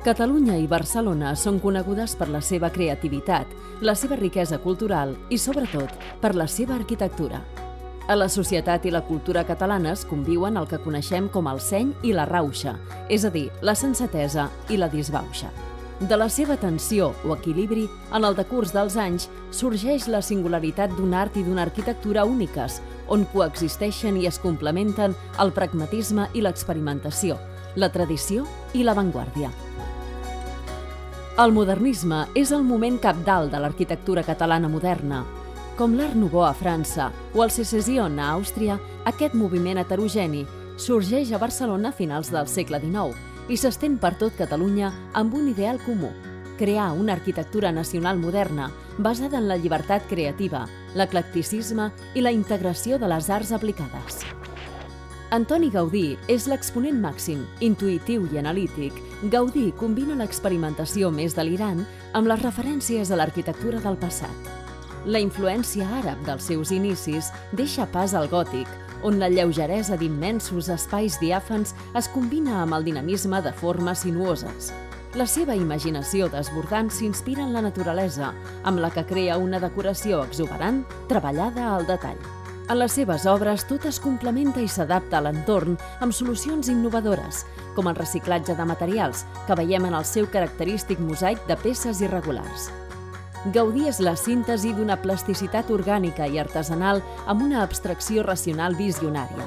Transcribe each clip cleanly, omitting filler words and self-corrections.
Catalunya i Barcelona són conegudes per la seva creativitat, la seva riquesa cultural i, sobretot, per la seva arquitectura. A la societat i la cultura catalanes conviuen el que coneixem com el seny i la rauxa, és a dir, la sensatesa i la disbauxa. De la seva tensió o equilibri, en el decurs dels anys, sorgeix la singularitat d'un art i d'una arquitectura úniques, on coexisteixen i es complementen el pragmatisme i l'experimentació, la tradició i l'avantguàrdia. El modernisme és el moment cabdal de l'arquitectura catalana moderna. Com l'Art Nouveau a França o el Secession a Àustria, aquest moviment heterogeni sorgeix a Barcelona a finals del segle XIX i s'estén per tot Catalunya amb un ideal comú: crear una arquitectura nacional moderna basada en la llibertat creativa, l'eclecticisme i la integració de les arts aplicades. Antoni Gaudí és l'exponent màxim, intuïtiu i analític. Gaudí combina l'experimentació més delirant amb les referències a l'arquitectura del passat. La influència àrab dels seus inicis deixa pas al gòtic, on la lleugeresa d'immensos espais diàfans es combina amb el dinamisme de formes sinuoses. La seva imaginació desbordant s'inspira en la naturalesa, amb la que crea una decoració exuberant, treballada al detall. En les seves obres tot es complementa i s'adapta a l'entorn amb solucions innovadores, com el reciclatge de materials, que veiem en el seu característic mosaic de peces irregulars. Gaudí és la síntesi d'una plasticitat orgànica i artesanal amb una abstracció racional visionària.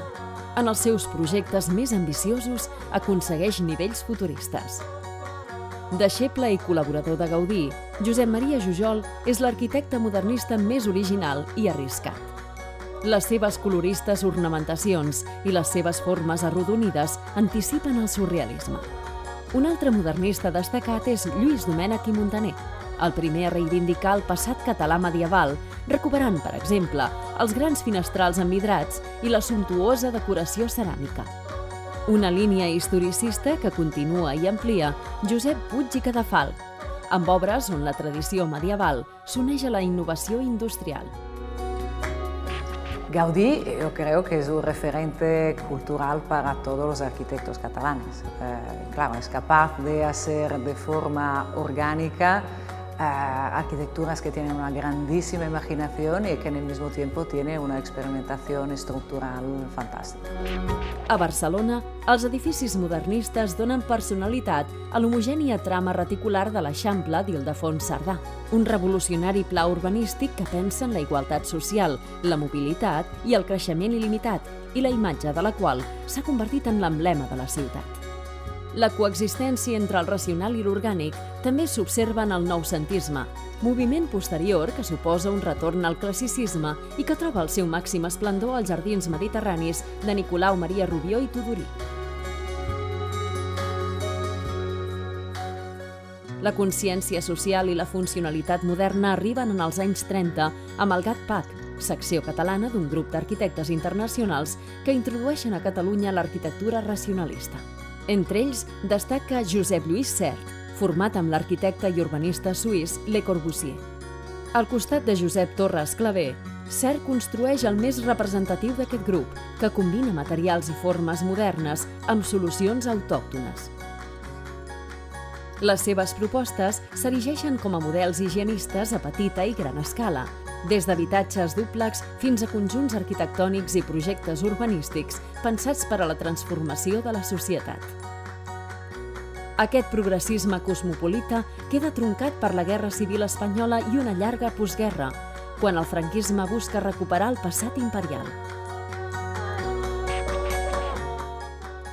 En els seus projectes més ambiciosos aconsegueix nivells futuristes. Deixeble i col·laborador de Gaudí, Josep Maria Jujol és l'arquitecte modernista més original i arriscat. Les seves coloristes ornamentacions i les seves formes arrodonides anticipen el surrealisme. Un altre modernista destacat és Lluís Domènech i Muntaner, el primer a reivindicar el passat català medieval, recuperant, per exemple, els grans finestrals envidrats i la sumptuosa decoració ceràmica. Una línia historicista que continua i amplia Josep Puig i Cadafalch, amb obres on la tradició medieval s'uneix a la innovació industrial. Gaudí, yo creo que es un referente cultural para todos los arquitectos catalanes. Claro, es capaz de hacer de forma orgánica arquitecturas que tienen una grandísima imaginación y que en el mismo tiempo tiene una experimentación estructural fantàstica. A Barcelona, els edificis modernistes donen personalitat a l'homogènia trama reticular de l'Eixample d'Ildefons Cerdà, un revolucionari pla urbanístic que pensa en la igualtat social, la mobilitat i el creixement il·limitat, i la imatge de la qual s'ha convertit en l'emblema de la ciutat. La coexistència entre el racional i l'orgànic també s'observa en el noucentisme, moviment posterior que suposa un retorn al classicisme i que troba el seu màxim esplendor als jardins mediterranis de Nicolau Maria Rubió i Tudurí. La consciència social i la funcionalitat moderna arriben en els anys 30 amb el GATPAC, secció catalana d'un grup d'arquitectes internacionals que introdueixen a Catalunya l'arquitectura racionalista. Entre ells destaca Josep Lluís Sert, format amb l'arquitecte i urbanista suís Le Corbusier. Al costat de Josep Torres Clavé, Sert construeix el més representatiu d'aquest grup, que combina materials i formes modernes amb solucions autòctones. Les seves propostes s'erigeixen com a models higienistes a petita i gran escala, des d'habitatges dúplex fins a conjunts arquitectònics i projectes urbanístics pensats per a la transformació de la societat. Aquest progressisme cosmopolita queda truncat per la Guerra Civil Espanyola i una llarga postguerra, quan el franquisme busca recuperar el passat imperial.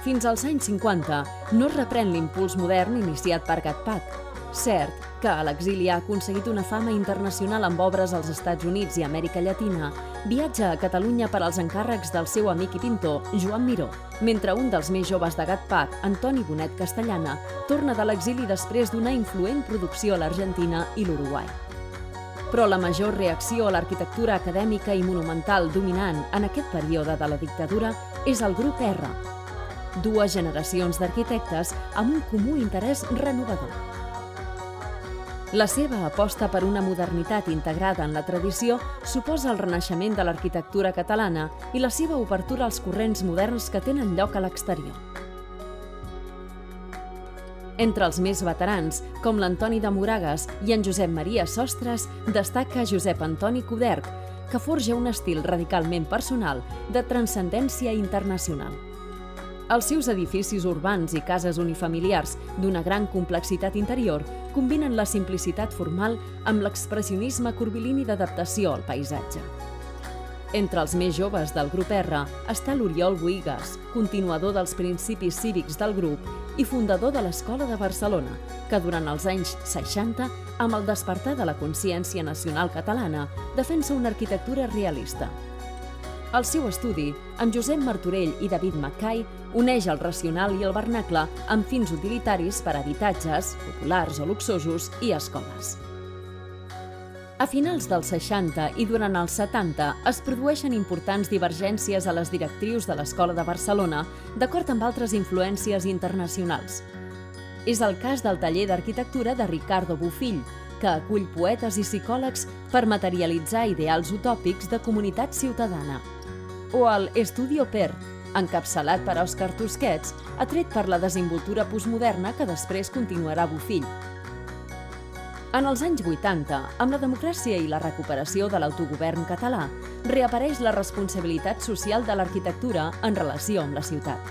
Fins als anys 50 no es reprèn l'impuls modern iniciat per GATPAC. Cert que a l'exili ha aconseguit una fama internacional amb obres als Estats Units i Amèrica Llatina, viatja a Catalunya per als encàrrecs del seu amic i pintor, Joan Miró, mentre un dels més joves de GATPAC, Antoni Bonet Castellana, torna de l'exili després d'una influent producció a l'Argentina i l'Uruguai. Però la major reacció a l'arquitectura acadèmica i monumental dominant en aquest període de la dictadura és el grup R. dues generacions d'arquitectes amb un comú interès renovador. La seva aposta per una modernitat integrada en la tradició suposa el renaixement de l'arquitectura catalana i la seva obertura als corrents moderns que tenen lloc a l'exterior. Entre els més veterans, com l'Antoni de Moragas i en Josep Maria Sostres, destaca Josep Antoni Coderch, que forja un estil radicalment personal de transcendència internacional. Els seus edificis urbans i cases unifamiliars d'una gran complexitat interior combinen la simplicitat formal amb l'expressionisme curvilini d'adaptació al paisatge. Entre els més joves del grup R està l'Oriol Bohigas, continuador dels principis cívics del grup i fundador de l'Escola de Barcelona, que durant els anys 60, amb el despertar de la consciència nacional catalana, defensa una arquitectura realista. El seu estudi, amb Josep Martorell i David Mackay, uneix el racional i el vernacle amb fins utilitaris per a habitatges, populars o luxosos, i escoles. A finals dels 60 i durant els 70 es produeixen importants divergències a les directrius de l'Escola de Barcelona, d'acord amb altres influències internacionals. És el cas del taller d'arquitectura de Ricardo Bofill, que acull poetes i psicòlegs per materialitzar ideals utòpics de comunitat ciutadana. O el Estudio Per, encapçalat per Òscar Tusquets, atret per la desimboltura postmoderna que després continuarà Bofill. En els anys 80, amb la democràcia i la recuperació de l'autogovern català, reapareix la responsabilitat social de l'arquitectura en relació amb la ciutat.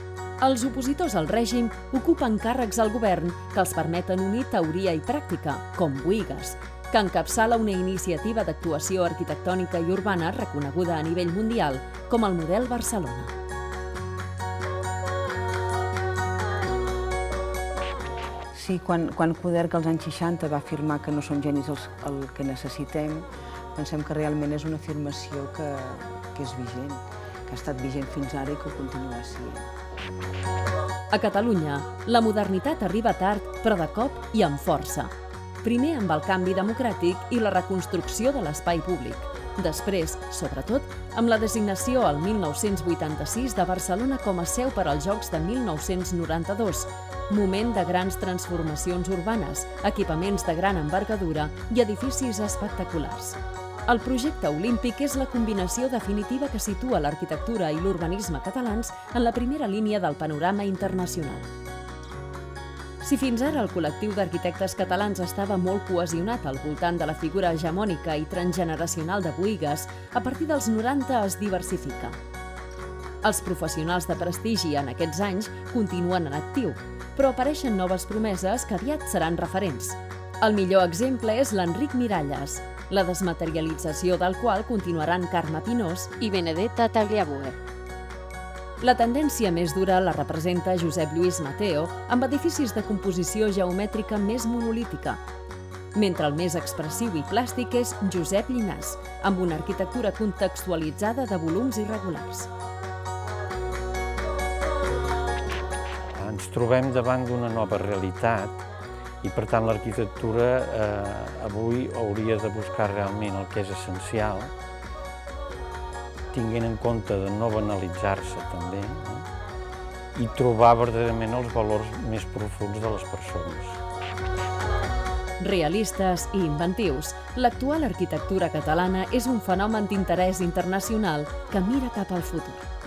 Els opositors al règim ocupen càrrecs al govern que els permeten unir teoria i pràctica, com Bohigas, que encapçala una iniciativa d'actuació arquitectònica i urbana reconeguda a nivell mundial com el model Barcelona. Sí, quan Coderch als anys 60 va afirmar que no són genis el que necessitem, pensem que realment és una afirmació que és vigent, que ha estat vigent fins ara i que ho continua sent. A Catalunya, la modernitat arriba tard, però de cop i amb força. Primer amb el canvi democràtic i la reconstrucció de l'espai públic. Després, sobretot, amb la designació al 1986 de Barcelona com a seu per als Jocs de 1992, moment de grans transformacions urbanes, equipaments de gran envergadura i edificis espectaculars. El projecte olímpic és la combinació definitiva que situa l'arquitectura i l'urbanisme catalans en la primera línia del panorama internacional. Si fins ara el col·lectiu d'arquitectes catalans estava molt cohesionat al voltant de la figura hegemònica i transgeneracional de Bohigas, a partir dels 90 es diversifica. Els professionals de prestigi en aquests anys continuen en actiu, però apareixen noves promeses que aviat seran referents. El millor exemple és l'Enric Miralles, la desmaterialització del qual continuaran Carme Pinós i Benedetta Tagliabue. La tendència més dura la representa Josep Lluís Mateo amb edificis de composició geomètrica més monolítica, mentre el més expressiu i plàstic és Josep Llinàs, amb una arquitectura contextualitzada de volums irregulars. Ens trobem davant d'una nova realitat i, per tant, l'arquitectura avui hauria de buscar realment el que és essencial, tinguent en compte de no banalitzar-se també, i trobar verdaderament els valors més profunds de les persones. Realistes i inventius, l'actual arquitectura catalana és un fenomen d'interès internacional que mira cap al futur.